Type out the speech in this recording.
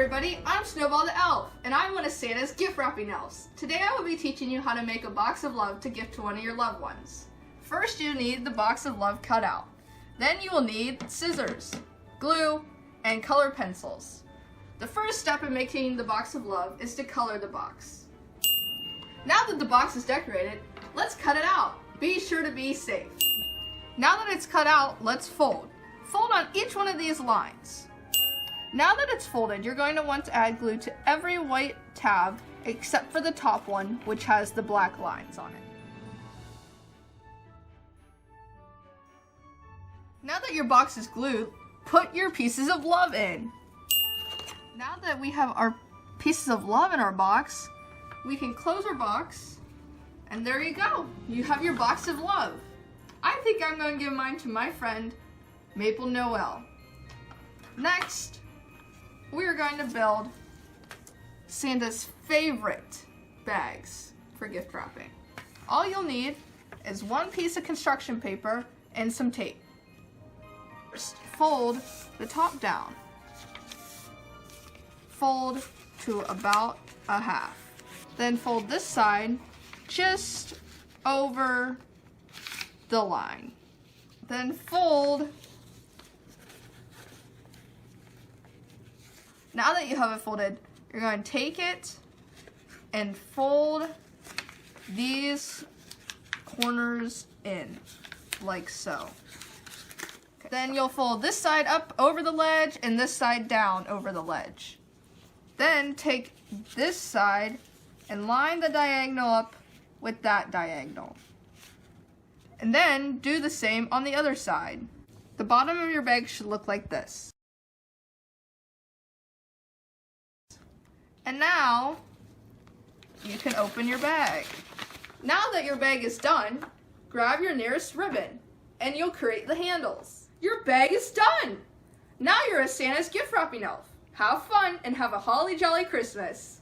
everybody, I'm Snowball the Elf, and I'm one of Santa's gift wrapping elves. Today I will be teaching you how to make a box of love to gift to one of your loved ones. First you need the box of love cut out. Then you will need scissors, glue, and color pencils. The first step in making the box of love is to color the box. Now that the box is decorated, let's cut it out. Be sure to be safe. Now that it's cut out, let's fold. Fold on each one of these lines. Now that it's folded, you're going to want to add glue to every white tab except for the top one, which has the black lines on it. Now that your box is glued, put your pieces of love in. Now that we have our pieces of love in our box, we can close our box, and there you go. You have your box of love. I think I'm going to give mine to my friend, Maple Noel. Next, we are going to build Santa's favorite bags for gift wrapping. All you'll need is one piece of construction paper and some tape. First, fold the top down. Fold to about a half. Then fold this side just over the line. Then fold. Now that you have it folded, you're going to take it and fold these corners in, like so. Okay. Then you'll fold this side up over the ledge and this side down over the ledge. Then take this side and line the diagonal up with that diagonal. And then do the same on the other side. The bottom of your bag should look like this. And now, you can open your bag. Now that your bag is done, grab your nearest ribbon, and you'll create the handles. Your bag is done! Now you're a Santa's gift wrapping elf. Have fun and have a holly jolly Christmas.